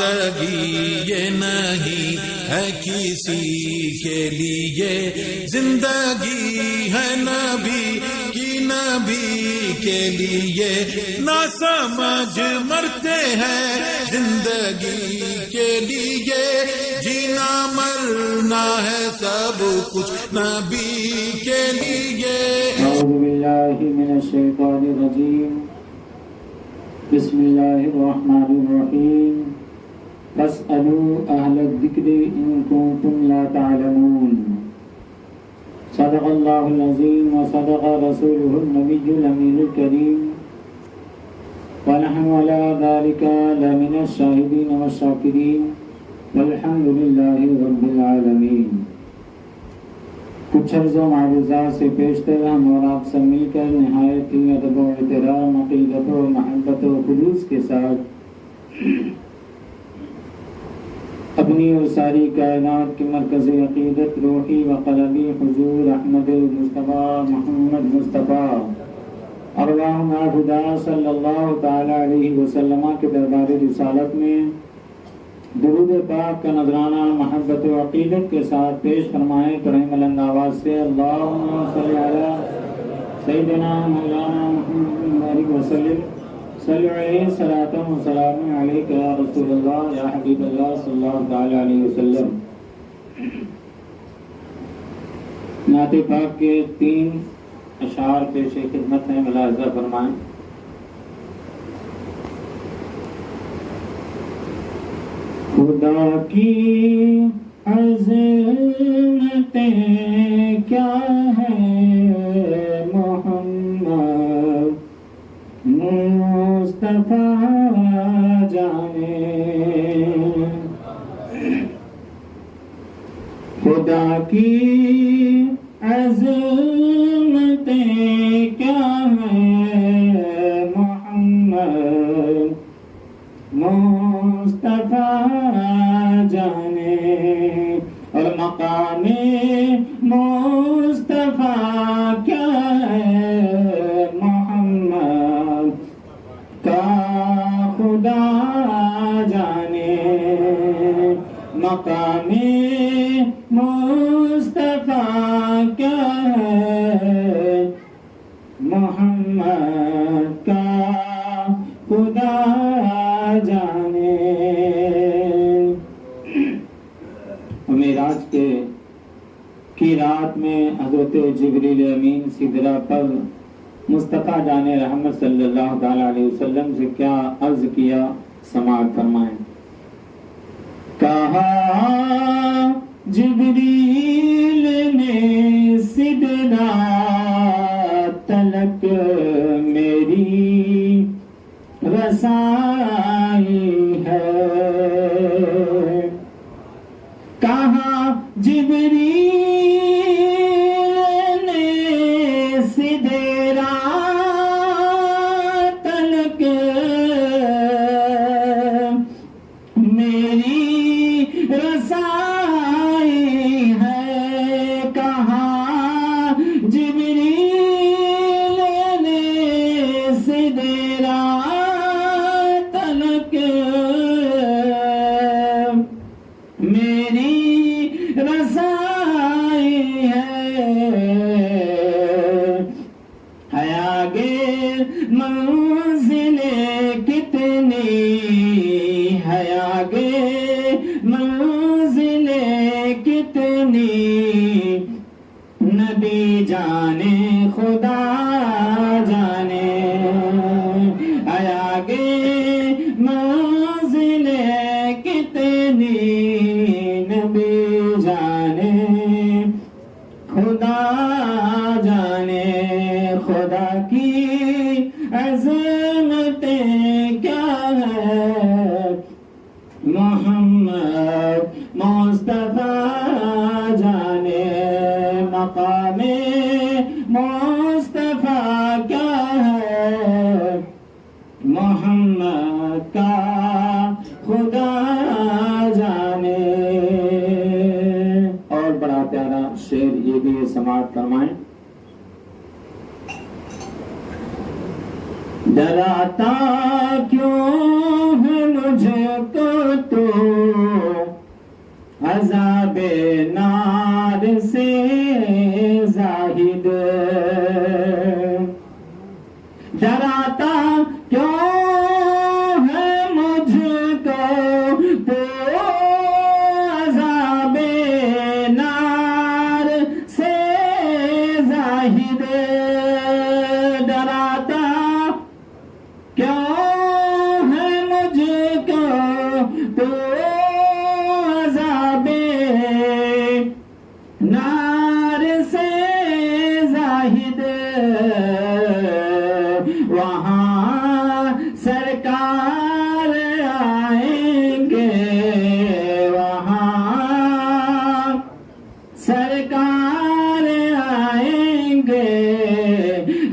زندگی یہ نہیں ہے کسی کے لیے، زندگی ہے نبی کی، نبی کے لیے نہ سمجھ مرتے ہیں زندگی کے لیے، جینا مرنا ہے سب کچھ نبی کے لیے۔ اعوذ باللہ من الشیطان الرجیم، بسم اللہ الرحمن الرحیم، فاسألوا اہل الذکر ان کنتم لا تعلمون۔ صدق اللہ العظیم وصدق رسولہ النبی الامین الکریم، ونحن علی ذلک لمن الشاہدین والشاکرین، والحمد للہ رب العالمین۔ کچھ عرض و معروضات سے پیشتر ہم اور آپ سب مل کر نہایت ہی ادب و احترام، عقیدت و محبت و خلوص کے ساتھ اپنی اور ساری کائنات کے مرکز عقیدت روحی و قلبی حضور احمد مصطفیٰ محمد مصطفیٰ ارواحنا خدا صلی اللہ تعالی علیہ وسلم کے دربار رسالت میں درود پاک کا نذرانہ محبت و عقیدت کے ساتھ پیش فرمائیں۔ پڑھیں بلند آواز سے، اللہم صلی علی سیدنا مولانا محمد وسلم، صلی علیہ صلاۃ و سلام علیک یا رسول اللہ یا حبیب اللہ صلی اللہ تعالی علیہ وسلم۔ نعت پاک کے 3 اشعار پیش خدمت ہیں، ملاحظہ فرمائیں۔ خدا کی عظمتیں کیا ہے محمد مصطفیٰ جانے، خدا کی عظمتیں کیا ہے محمد مصطفیٰ جانے، اور مقام مصطفیٰ کیا ہے محمد کا خدا جانے، مقام مصطفیٰ کیا ہے محمد کا خدا جانے۔ معراج کی رات میں حضرت جبریل امین سدرہ پر مصطفیٰ جان رحمت صلی اللہ تعالی علیہ وسلم سے کیا عرض کیا، سماعت فرمائیں۔ کہا جبریل نے سدرہ تلک میری رسائی ہے، کہا جبریل نے سدرہ تلک میری رسائی ہے، کہا جبریل نے سدرہ تلک میری رسائی ہے، آگے منزل کتنی ہے، آگے منزل کتنی نبی جانے خدا جانے، آگے منزل کتنی نبی جانے خدا جانے، خدا کی عظمتیں کیا ہے محمد مصطفیٰ جانے، مقام مصطفیٰ کیا ہے محمد کا خدا جانے۔ اور بڑا پیارا شعر یہ بھی سماعت فرمائیں۔ ڈراتا کیوں ہے مجھ کو تو عذاب نار سے زاہد ڈراتا کیوں ہے مجھ کو تو عذاب نار سے زاہد ڈراتا کیوں ہے مجھ کو تو عذاب نار سے زاہد وہاں سرکار آئیں گے وہاں سرکار آئیں گے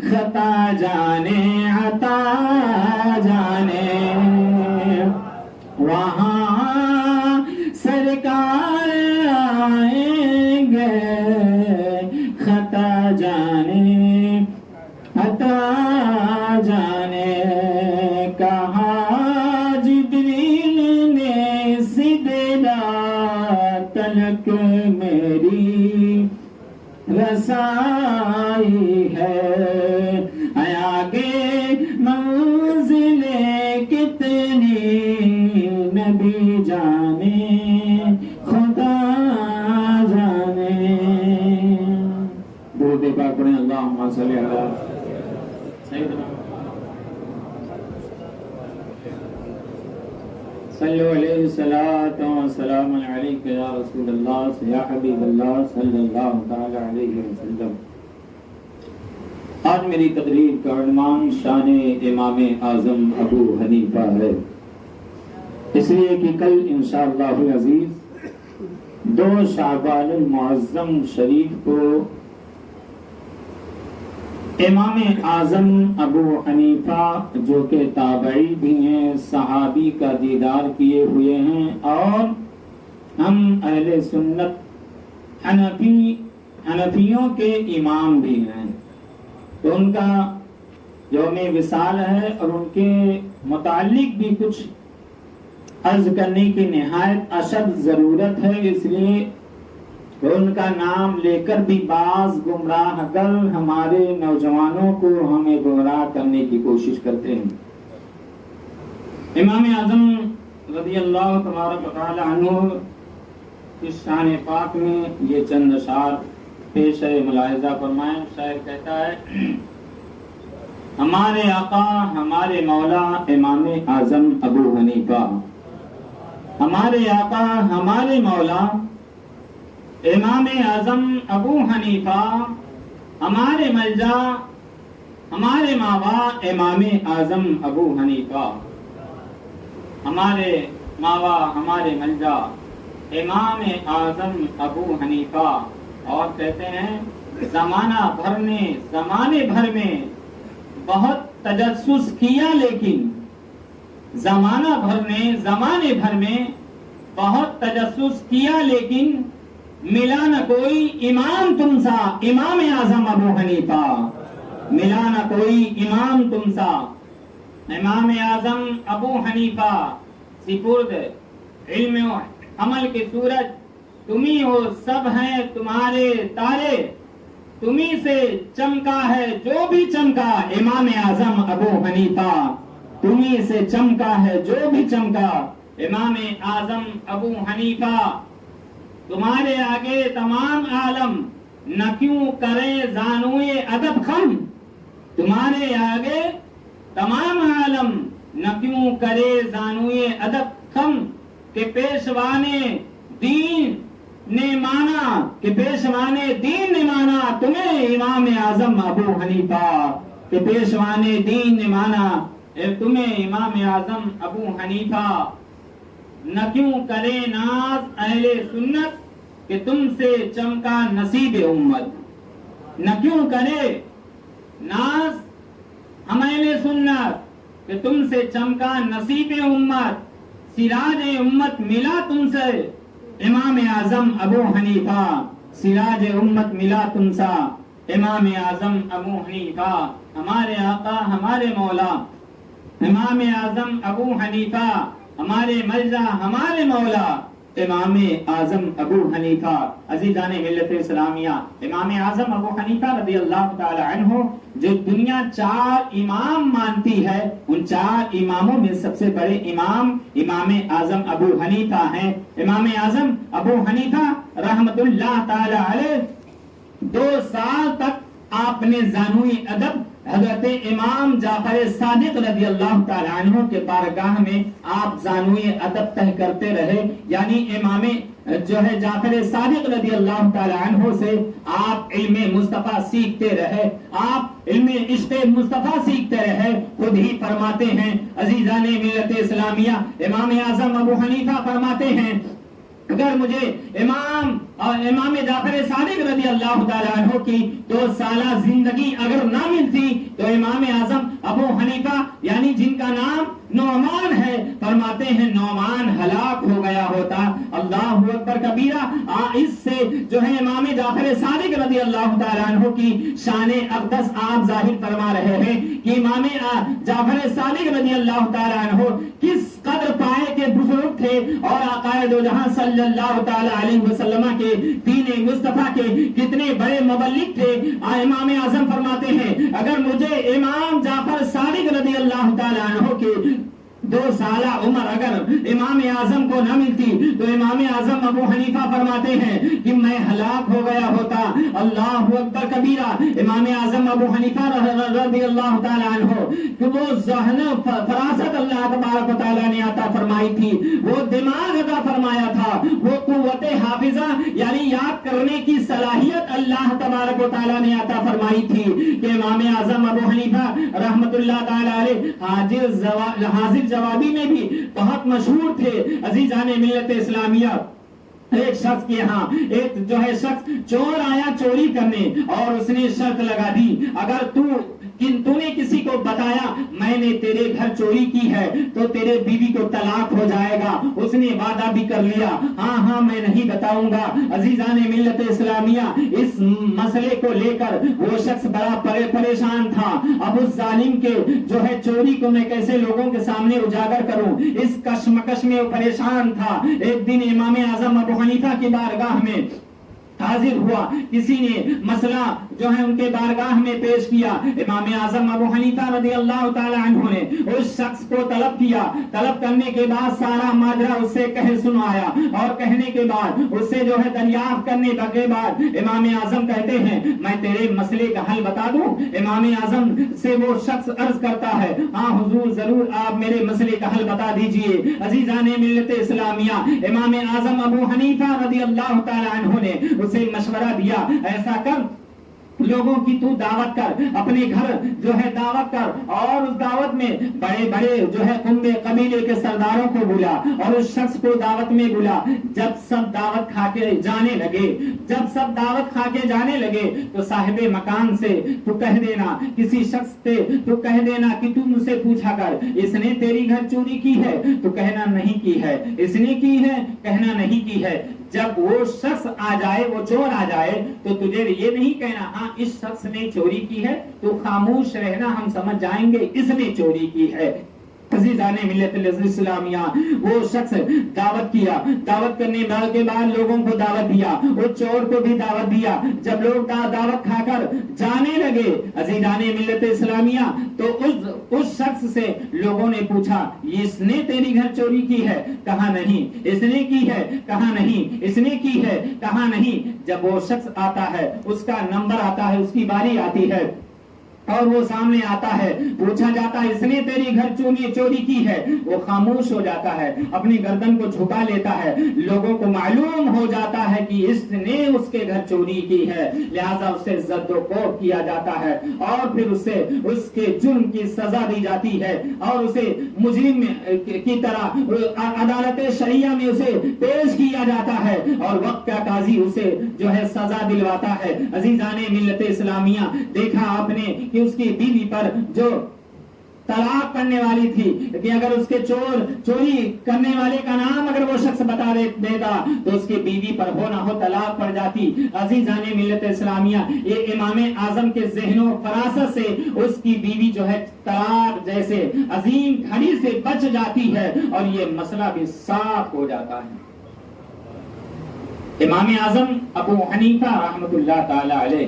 خطا جانے عطا جانے وہاں سرکار آئیں گے خطا جانے عطا جانے کہا جبریل نے سدرا تلک میری رسائی ہے آگے منزل کتنی نبی جانے خدا جانے درود پاک پڑھیں اللہم صلی علی سیدنا صلو علیہ الصلاۃ والسلام علیک یا رسول اللہ یا حبیب اللہ صلی اللہ تعالی علیہ وسلم۔ آج میری تقریر کا عنوان شان امام اعظم ابو حنیفہ ہے، اس لیے کہ کل انشاءاللہ العزیز 2 شعبان المعظم شریف کو امام اعظم ابو حنیفہ جو کہ تابعی بھی ہیں، صحابی کا دیدار کیے ہوئے ہیں، اور ہم اہل سنت حنفیوں کے امام بھی ہیں، تو ان کا یوم وصال ہے اور ان کے متعلق بھی کچھ عرض کرنے کی نہایت اشد ضرورت ہے، اس لیے ان کا نام لے کر بھی بعض گمراہ گر ہمارے نوجوانوں کو ہمیں گمراہ کرنے کی کوشش کرتے ہیں۔ امام اعظم رضی اللہ تبارک و تعالی عنہ اس شان پاک میں یہ چند اشعار پیش ہے، ملاحظہ فرمائیں۔ شاعر کہتا ہے ہمارے آقا ہمارے مولا امام اعظم ابو حنیفہ، ہمارے آقا ہمارے مولا امام اعظم ابو حنیفہ، ہمارے ملجا ہمارے ماوا امام اعظم ابو حنیفہ، ہمارے ماوا ہمارے ملجا امام اعظم ابو حنیفہ۔ اور کہتے ہیں زمانے بھر میں بہت تجسس کیا، لیکن زمانے بھر میں بہت تجسس کیا، لیکن ملا نہ کوئی امام تم سا امام اعظم ابو حنیفہ، ملا نہ کوئی امام تم سا امام اعظم ابو حنیفہ۔ سپرد علم و عمل کے سورج تمہیں ہو، سب ہیں تمہارے تارے، تمہیں سے چمکا ہے جو بھی چمکا امام اعظم ابو حنیفہ، تمہیں سے چمکا ہے جو بھی چمکا امام اعظم ابو حنیفہ۔ تمہارے آگے تمام عالم نہ کیوں کرے زانوئے ادب خم، تمہارے آگے تمام عالم نہ کیوں کرے زانوئے ادب خم، کہ پیشوانے دین نے مانا تمہیں امام اعظم ابو حنیفہ، کہ پیشوانے دین نے مانا تمہیں امام اعظم ابو حنیفہ۔ نہ کیوں کرے ناز اہل سنت کہ تم سے چمکا نصیب امت، نہ کیوں کرے ناز ہم اہل سنت کہ تم سے چمکا نصیب امت، سراج امت ملا تم سے امام اعظم ابو حنیفہ، سراج امت ملا تم سا امام اعظم ابو حنیفہ۔ ہمارے آقا ہمارے مولا امام اعظم ابو حنیفہ ہمارے مرجع ہمارے مولا امام اعظم ابو حنیفہ، عزیزان ملت اسلامیہ، امام اعظم ابو حنیفہ رضی اللہ تعالی عنہ جو دنیا 4 امام مانتی ہے، ان 4 اماموں میں سب سے بڑے امام امام اعظم ابو حنیفہ ہیں۔ امام اعظم ابو حنیفہ رحمت اللہ تعالی علیہ 2 سال تک آپ نے زانوی ادب حضرت امام جعفر صادق رضی اللہ تعالی عنہ کے بارگاہ میں آپ زانوی ادب طے کرتے رہے، یعنی امام جو ہے جعفر صادق رضی اللہ تعالی عنہ سے آپ علم مصطفیٰ سیکھتے رہے، آپ علم عشق مصطفیٰ سیکھتے رہے۔ خود ہی فرماتے ہیں عزیزان ملت اسلامیہ، امام اعظم ابو حنیفہ فرماتے ہیں اگر مجھے امام جعفر صادق رضی اللہ تعالی عنہ کی 2 سالہ زندگی اگر نہ ملتی تو امام اعظم ابو حنیفہ یعنی جن کا نام نعمان ہے، فرماتے ہیں نعمان ہلاک ہو گیا ہوتا۔ اللہ اکبر کبیرہ۔ اس سے جو ہے امام جعفر صادق رضی اللہ تعالی عنہ کی شان اقدس آپ ظاہر فرما رہے ہیں کہ امام جعفر صادق رضی اللہ تعالی عنہ کس قدر پائے کے بزرگ تھے اور آقا دو جہاں صلی اللہ تعالی علیہ وسلم کے دین مصطفیٰ کے کتنے بڑے مبلغ تھے۔ امام اعظم فرماتے ہیں اگر مجھے امام جعفر صادق رضی اللہ تعالی عنہ کے 2 سالہ عمر اگر امام اعظم کو نہ ملتی تو امام اعظم ابو حنیفہ فرماتے ہیں کہ میں ہلاک ہو گیا ہوتا۔ اللہ اکبر کبیرہ۔ امام اعظم ابو حنیفہ رضی اللہ تعالی عنہ کہ وہ ذہن فراست اللہ تبارک و تعالی نے عطا فرمائی تھی، وہ دماغ عطا فرمایا تھا، وہ قوت حافظہ یعنی یاد کرنے کی صلاحیت اللہ تبارک و تعالی نے عطا فرمائی تھی کہ امام اعظم ابو حنیفہ رحمت اللہ تعالی علیہ حاضر جوابی میں بھی بہت مشہور تھے۔ عزیزان ملت اسلامیہ، ایک شخص کے ہاں ایک جو ہے شخص چور آیا چوری کرنے اور اس نے شرط لگا دی اگر تو نے کسی کو بتایا میں نے تیرے گھر چوری کی ہے تو تیرے بیوی کو طلاق ہو جائے گا۔ اس نے وعدہ بھی کر لیا ہاں میں نہیں بتاؤں گا۔ عزیزان ملت اسلامیہ، اس مسئلے کو لے کر وہ شخص بڑا پریشان تھا۔ اب اس ظالم کے جو ہے چوری کو میں کیسے لوگوں کے سامنے اجاگر کروں، اس کشمکش میں وہ پریشان تھا۔ ایک دن امام اعظم ابو حنیفہ کی بارگاہ میں حاضر ہوا، کسی نے مسئلہ جو ہے ان کے بارگاہ میں پیش کیا۔ امام اعظم ابو حنیفہ رضی اللہ تعالی عنہ نے اس شخص کو طلب کیا، طلب کرنے کے بعد سارا ماجرا اس سے سنایا اور کہنے کے بعد اس سے جو ہے دریافت کرنے کے بعد امام اعظم کہتے ہیں میں تیرے مسئلے کا حل بتا دوں۔ امام اعظم سے وہ شخص عرض کرتا ہے ہاں حضور ضرور آپ میرے مسئلے کا حل بتا دیجئے۔ عزیزان ملت اسلامیہ، امام اعظم ابو حنیفہ رضی اللہ تعالی عنہ نے اسے مشورہ دیا ایسا کر لوگوں کی تو دعوت کر، اپنے گھر جو ہے دعوت کر اور اس دعوت میں بڑے بڑے جو ہے قبیلے کے سرداروں کو بلا اور اس شخص کو دعوت میں بلا۔ جب سب دعوت کھا کے جانے لگے تو صاحب مکان سے تو کہہ دینا، کسی شخص سے تو کہہ دینا کہ تو مجھ سے پوچھا کر اس نے تیری گھر چوری کی ہے تو کہنا نہیں کی ہے، اس نے کی ہے کہنا نہیں کی ہے۔ جب وہ شخص آ جائے، وہ چور آ جائے تو تجھے یہ نہیں کہنا ہاں اس شخص نے چوری کی ہے، تو خاموش رہنا، ہم سمجھ جائیں گے اس نے چوری کی ہے۔ عزیزان ملت اسلامیہ، وہ شخص دعوت کیا، دعوت کرنے کے بعد لوگوں کو دعوت دیا، اس چور کو بھی دعوت دیا۔ جب لوگ دعوت کھا کر جانے لگے عزیزان ملت اسلامیہ تو اس شخص سے لوگوں نے پوچھا اس نے تیری گھر چوری کی ہے؟ کہا نہیں۔ اس نے کی ہے؟ کہا نہیں۔ اس نے کی ہے؟ کہا نہیں۔ جب وہ شخص آتا ہے، اس کا نمبر آتا ہے، اس کی باری آتی ہے اور وہ سامنے آتا ہے، پوچھا جاتا ہے اس نے تیری گھر چوری کی ہے، وہ خاموش ہو جاتا ہے، اپنی گردن کو جھکا لیتا ہے۔ لوگوں کو معلوم ہو جاتا ہے کہ اس نے اس کے گھر چوری کی ہے، لہذا اسے زد و کوب کیا جاتا ہے اور پھر اسے اس کے جرم کی سزا دی جاتی ہے اور اسے مجرم کی طرح عدالت شریعہ میں اسے پیش کیا جاتا ہے اور وقت کا قاضی اسے جو ہے سزا دلواتا ہے۔ عزیزان ملت اسلامیہ، دیکھا آپ نے کہ اس کی بیوی پر جو طلاق پڑھنے والی تھی کہ اگر اس کے چوری کرنے والے کا نام اگر وہ شخص بتا دیتا تو اس کی بیوی پر ہو نہ ہو طلاق پڑ جاتی۔ عزیزان ملت اسلامیہ، یہ امام اعظم کے ذہن و فراست سے اس کی بیوی جو ہے طلاق جیسے عظیم گھڑی سے بچ جاتی ہے اور یہ مسئلہ بھی صاف ہو جاتا ہے۔ امام اعظم ابو حنیفہ رحمۃ اللہ تعالی علیہ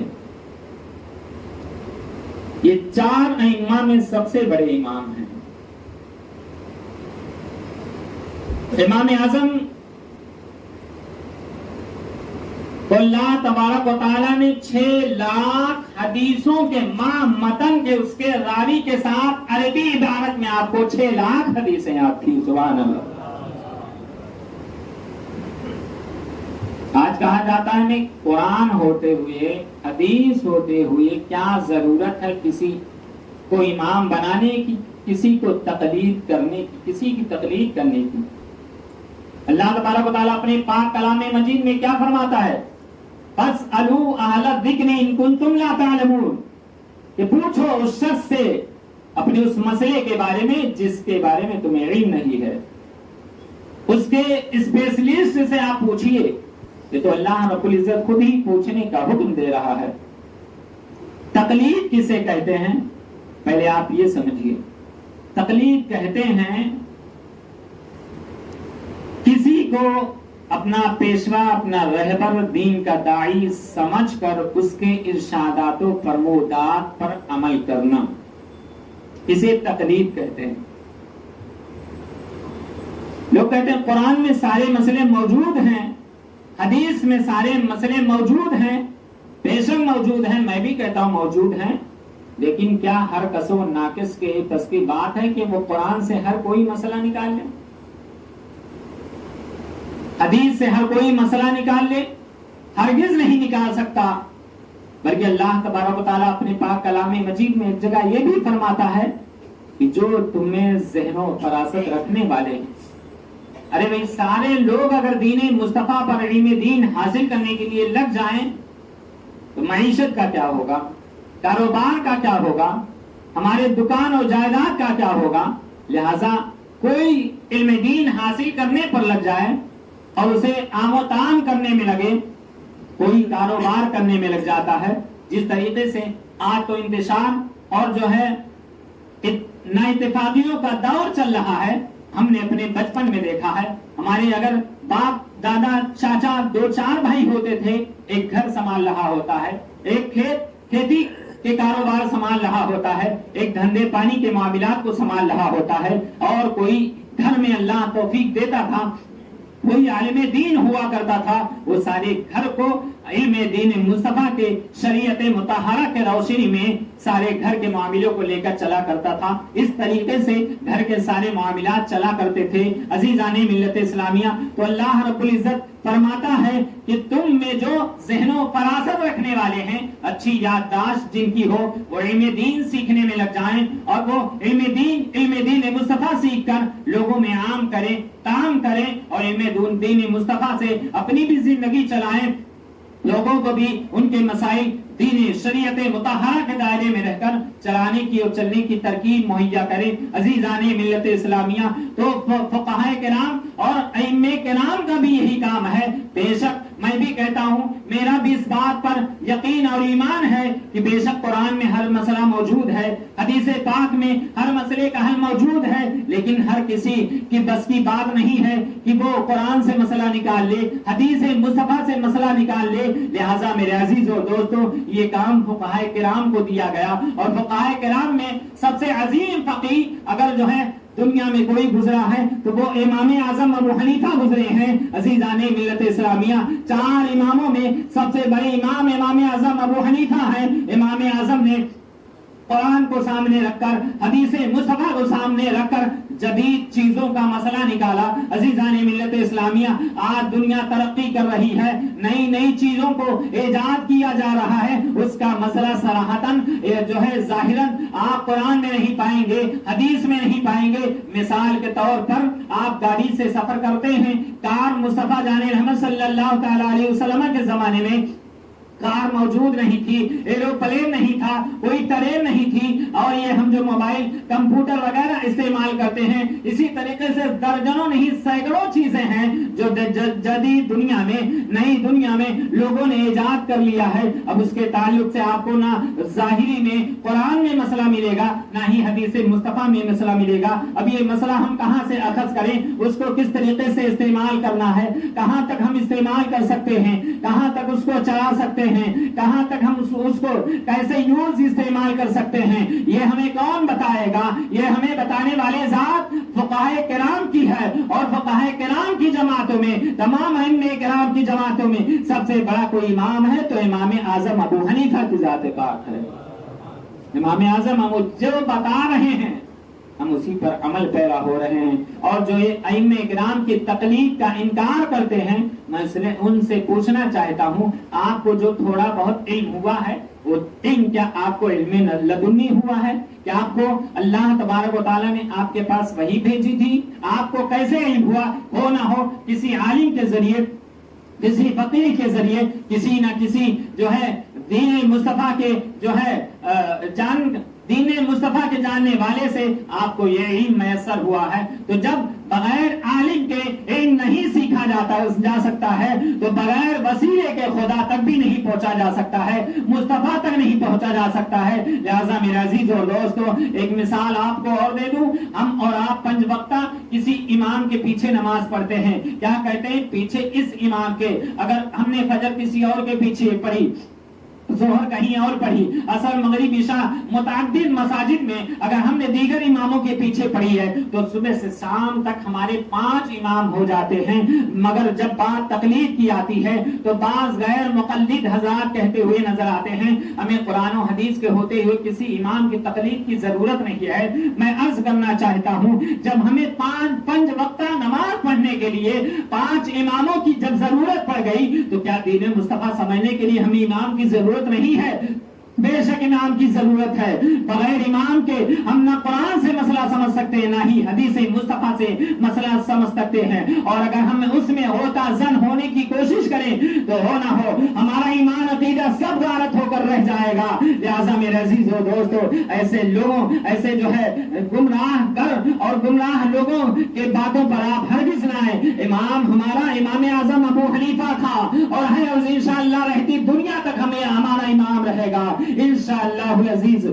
یہ 4 ائمہ میں سب سے بڑے امام ہیں۔ امام اعظم کو اللہ تبارک و تعالیٰ نے 6 لاکھ حدیثوں کے متن کے اس کے راوی کے ساتھ عربی عبارت میں آپ کو 6 لاکھ حدیثیں یاد تھی، سبحان اللہ۔ آج کہا جاتا ہے میں قرآن ہوتے ہوئے، حدیث ہوتے ہوئے کیا ضرورت ہے کسی کو امام بنانے کی، کسی کو تقلید کرنے کی، کسی کی تقلید کرنے کی۔ اللہ تبارک و تعالیٰ اپنے پاک کلام مجید میں کیا فرماتا ہے؟ فَاسْأَلُوا أَهْلَ الذِّكْرِ إِن كُنتُمْ لَا تَعْلَمُونَ، کہ پوچھو اس شخص سے اپنے اس مسئلے کے بارے میں جس کے بارے میں تمہیں علم نہیں ہے، اس کے اسپیشلسٹ سے آپ پوچھئے۔ یہ تو اللہ رب العزت خود ہی پوچھنے کا حکم دے رہا ہے۔ تقلید کسے کہتے ہیں؟ پہلے آپ یہ سمجھیے، تقلید کہتے ہیں کسی کو اپنا پیشوا، اپنا رہبر، دین کا داعی سمجھ کر اس کے ارشادات و فرمودات پر عمل کرنا، اسے تقلید کہتے ہیں۔ لوگ کہتے ہیں قرآن میں سارے مسئلے موجود ہیں، حدیث میں سارے مسئلے موجود ہیں، بے شک موجود ہیں، میں بھی کہتا ہوں موجود ہیں، لیکن کیا ہر کس و ناقص کے بس کی بات ہے کہ وہ قرآن سے ہر کوئی مسئلہ نکال لے، حدیث سے ہر کوئی مسئلہ نکال لے؟ ہرگز نہیں نکال سکتا، بلکہ اللہ تبارک و تعالیٰ اپنے پاک کلام مجید میں ایک جگہ یہ بھی فرماتا ہے کہ جو تمہیں ذہن و فراست رکھنے والے ہیں، ارے بھائی سارے لوگ اگر دین مصطفیٰ پر علم دین حاصل کرنے کے لیے لگ جائیں تو معیشت کا کیا ہوگا، کاروبار کا کیا ہوگا، ہمارے دکان اور جائیداد کا کیا ہوگا؟ لہذا کوئی علم دین حاصل کرنے پر لگ جائے اور اسے عام و تام کرنے میں لگے، کوئی کاروبار کرنے میں لگ جاتا ہے، جس طریقے سے آج تو انتشار اور جو ہے نا اتفاقیوں کا دور چل رہا ہے۔ ہم نے اپنے بچپن میں دیکھا ہے، ہمارے اگر باپ دادا چاچا 2-4 بھائی ہوتے تھے، ایک گھر سنبھال رہا ہوتا ہے، ایک کھیتی کے کاروبار سنبھال رہا ہوتا ہے، ایک دھندے پانی کے معاملات کو سنبھال رہا ہوتا ہے، اور کوئی گھر میں اللہ توفیق دیتا تھا، کوئی عالم دین ہوا کرتا تھا، وہ سارے گھر کو علم دین مصطفیٰ کے شریعت مطہرہ کے روشنی میں سارے گھر کے معاملوں کو لے کر چلا کرتا تھا۔ اس طریقے سے گھر کے سارے معاملات چلا کرتے تھے۔ عزیزان ملت اسلامیہ، تو اللہ رب العزت فرماتا ہے کہ تم میں جو ذہن و فراست رکھنے والے ہیں، اچھی یادداشت جن کی ہو، وہ علم دین سیکھنے میں لگ جائیں اور وہ علم دین مصطفیٰ سیکھ کر لوگوں میں عام کریں، کام کریں اور علم دین مصطفیٰ سے اپنی بھی زندگی چلائیں، لوگوں کو بھی ان کے مسائل دین شریعت مطہرہ کے دائرے میں رہ کر چلانے کی اور چلنے کی ترکیب مہیا کریں۔ عزیزان ملت اسلامیہ، تو فقہاء کرام اور ائمہ کرام کا بھی یہی کام ہے۔ بے شک میں بھی کہتا ہوں، میرا بھی اس بات پر یقین اور ایمان ہے کہ بے شک قرآن میں ہر مسئلہ موجود ہے، حدیث پاک میں ہر مسئلے کا حل موجود ہے، لیکن ہر کسی کی بس کی بات نہیں ہے کہ وہ قرآن سے مسئلہ نکال لے، حدیث مصطفیٰ سے مسئلہ نکال لے۔ لہٰذا میرے عزیزوں دوستوں، یہ کام فقہاء کرام کو دیا گیا، اور فقہاء کرام میں سب سے عظیم فقیہ اگر جو ہے دنیا میں کوئی گزرا ہے تو وہ امام اعظم ابو حنیفہ گزرے ہیں۔ عزیزان ملت اسلامیہ، 4 اماموں میں سب سے بڑے امام امام اعظم ابو حنیفہ ہیں۔ امام اعظم نے قرآن کو سامنے رکھ کر، حدیث مصطفیٰ کو سامنے رکھ کر جدید چیزوں کا مسئلہ نکالا۔ عزیزان ملت اسلامیہ، آج دنیا ترقی کر رہی ہے، نئی چیزوں کو ایجاد کیا جا رہا ہے، اس کا مسئلہ صراحتاً جو ہے ظاہراً آپ قرآن میں نہیں پائیں گے، حدیث میں نہیں پائیں گے۔ مثال کے طور پر آپ گاڑی سے سفر کرتے ہیں، کار مصطفیٰ جان رحمت صلی اللہ تعالی علیہ وسلم کے زمانے میں کار موجود نہیں تھی، ایروپلین نہیں تھا، کوئی ٹرین نہیں تھی، اور یہ ہم جو موبائل کمپیوٹر وغیرہ استعمال کرتے ہیں، اسی طریقے سے درجنوں نہیں سینکڑوں چیزیں ہیں جو جدید دنیا میں، نئی دنیا میں لوگوں نے ایجاد کر لیا ہے۔ اب اس کے تعلق سے آپ کو نہ ظاہری میں قرآن میں مسئلہ ملے گا، نہ ہی حدیث مصطفیٰ میں مسئلہ ملے گا۔ اب یہ مسئلہ ہم کہاں سے اخذ کریں، اس کو کس طریقے سے استعمال کرنا ہے، کہاں تک ہم استعمال کر سکتے ہیں، کہاں تک اس کو چلا سکتے ہیں، کہاں تک ہم اس کو کیسے یوز استعمال کر سکتے ہیں، یہ ہمیں کون بتائے گا؟ یہ ہمیں بتانے والے ذات فقہائے کرام کی ہے، اور فقہائے کرام کی جماعتوں میں، تمام ائمہ کرام کی جماعتوں میں سب سے بڑا کوئی امام ہے تو امام اعظم ابو حنیفہ کی ذات پاک ہے۔ امام اعظم ہم جو بتا رہے ہیں ہم اسی پر عمل پیرا ہو رہے ہیں، اور جو یہ ائمہ کرام کی تقلید کا انکار کرتے ہیں، میں ان سے پوچھنا چاہتا ہوں، آپ کو جو تھوڑا بہت علم ہوا ہے وہ علم کیا آپ کو علم لدنی ہوا ہے؟ کہ آپ کو اللہ تبارک و تعالیٰ نے آپ کے پاس وحی بھیجی تھی؟ آپ کو کیسے علم ہوا؟ ہو نہ ہو کسی عالم کے ذریعے، کسی فقیر کے ذریعے، کسی نہ کسی جو ہے دین مصطفیٰ کے جو ہے دین مصطفیٰ کے جاننے والے سے آپ کو یہ علم میسر ہوا ہے۔ تو جب بغیر عالم کے علم نہیں سیکھا جا سکتا ہے تو بغیر وسیلے کے خدا تک بھی نہیں پہنچا جا سکتا ہے، مصطفیٰ تک نہیں پہنچا جا سکتا ہے۔ لہذا میرے عزیز اور دوستو، ایک مثال آپ کو اور دے دوں، ہم اور آپ 5 وقتہ کسی امام کے پیچھے نماز پڑھتے ہیں، کیا کہتے ہیں؟ پیچھے اس امام کے، اگر ہم نے فجر کسی اور کے پیچھے پڑھی، ظہر کہیں اور پڑھی، عصر مغرب عشاء متعدد مساجد میں اگر ہم نے دیگر اماموں کے پیچھے پڑھی ہے تو صبح سے شام تک ہمارے 5 امام ہو جاتے ہیں۔ مگر جب بات تقلید کی آتی ہے تو بعض غیر مقلد حضرات کہتے ہوئے نظر آتے ہیں ہمیں قرآن و حدیث کے ہوتے ہوئے کسی امام کی تقلید کی ضرورت نہیں ہے۔ میں عرض کرنا چاہتا ہوں، جب ہمیں 5 وقتہ نماز پڑھنے کے لیے 5 اماموں کی جب ضرورت پڑ گئی تو کیا دین مصطفیٰ سمجھنے کے لیے ہمیں امام کی ضرورت نہیں ہے؟ بے شک امام کی ضرورت ہے۔ بغیر امام کے ہم نہ قرآن سے مسئلہ سمجھ سکتے ہیں، نہ ہی حدیث مصطفیٰ سے مسئلہ سمجھ سکتے ہیں، اور اگر ہم اس میں ہوتا زن ہونے کی کوشش کریں تو ہو نہ ہو ہمارا ایمان عقیدہ سب غارت ہو کر رہ جائے گا۔ لہذا میرے عزیز و دوستو، ایسے لوگوں، ایسے جو ہے گمراہ گر اور گمراہ لوگوں کے باتوں پر آپ ہرگز نہ آئیں۔ امام ہمارا امام اعظم ابو حنیفہ تھا اور ہے، اور انشاءاللہ رہتی دنیا تک ہمیں ہمارا امام رہے گا انشاءاللہ العزیز۔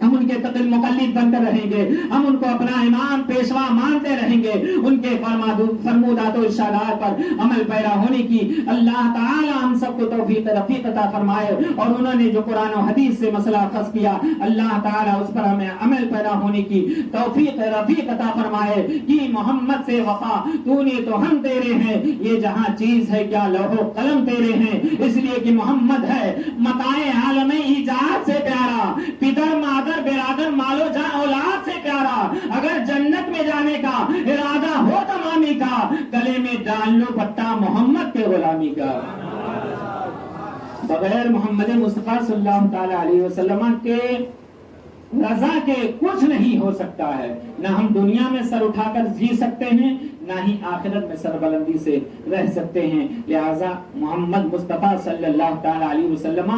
ہم ان کے مقلد بنتے رہیں گے، ہم ان کو اپنا امام پیشوا مانتے رہیں گے، ان کے فرمودات و ارشادات پر عمل پیرا ہونے کی اللہ تعالی ہم سب کو توفیق رفیق عطا فرمائے، اور انہوں نے جو قرآن و حدیث سے مسئلہ اخذ کیا اللہ تعالی اس پر ہمیں عمل پیرا ہونے کی توفیق رفیق عطا فرمائے۔ کہ محمد سے وفا تو نے تو ہم تیرے ہیں، یہ جہاں چیز ہے کیا لوح و قلم تیرے ہیں، اس لیے کہ محمد ہے متاع عالم ایجاد سے پیارا، پدر مادر برادر مالو جان اولاد سے پیارا، اگر جنت میں جانے کا ارادہ ہو تمامی کا، گلے میں ڈال لو پٹا محمد کے غلامی کا۔ بغیر محمد مصطفیٰ صلی اللہ تعالی علیہ وسلم کے رضا کے کچھ نہیں ہو سکتا ہے، نہ ہم دنیا میں سر اٹھا کر جی سکتے ہیں، نہ ہی آخرت میں سر بلندی سے رہ سکتے ہیں۔ لہذا محمد مصطفیٰ صلی اللہ تعالی علیہ وسلم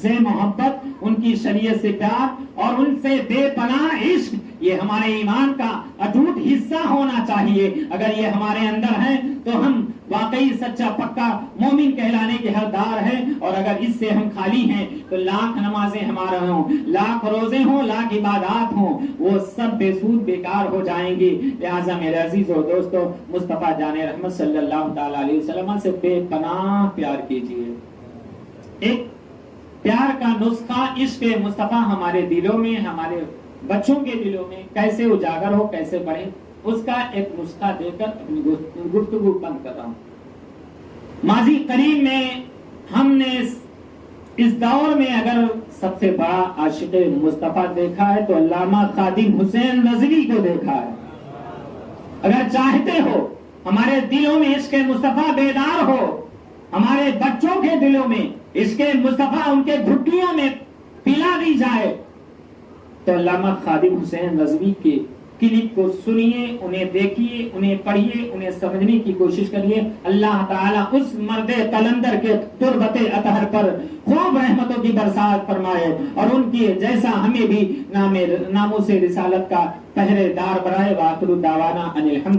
سے محبت، ان کی شریعت سے پیار اور ان سے بے پناہ عشق، یہ ہمارے ایمان کا اٹوٹ حصہ ہونا چاہیے۔ اگر یہ ہمارے اندر ہے تو ہم واقعی سچا پکا مومن کہلانے کے حقدار ہیں، اور اگر اس سے ہم خالی ہیں تو لاکھ نمازیں ہمارے ہوں، لاکھ روزے ہوں، لاکھ عبادات ہوں، وہ سب بے سود بیکار ہو جائیں گے۔ لہٰذا میرے عزیز و دوستو، مصطفیٰ جان رحمت صلی اللہ تعالی علیہ وسلم سے بے پناہ پیار کیجیے۔ ایک پیار کا نسخہ عشق مصطفیٰ ہمارے دلوں میں، ہمارے بچوں کے دلوں میں کیسے اجاگر ہو، کیسے بڑھے، اس کا ایک نسخہ دے کر اپنی گفتگو بند کر رہا ہوں۔ ماضی قریب میں ہم نے اس دور میں اگر سب سے بڑا عاشق مصطفیٰ دیکھا ہے تو علامہ خادم حسین رضوی کو دیکھا ہے۔ اگر چاہتے ہو ہمارے دلوں میں عشق مصطفیٰ بیدار ہو، ہمارے بچوں کے دلوں میں عشق مصطفیٰ ان کے گھٹیوں میں پلا دی جائے، تو علامہ خادم حسین رضوی کے کلپ کو سنیے، انہیں دیکھیے، انہیں پڑھیے، انہیں سمجھنے کی کوشش کریے. اللہ تعالیٰ اس مرد قلندر کے تربت اطہر پر خوب رحمتوں کی برسات فرمائے اور ان کی جیسا ہمیں بھی ناموس رسالت کا پہرے دار بنائے. وآخر دعوانا ان الحمد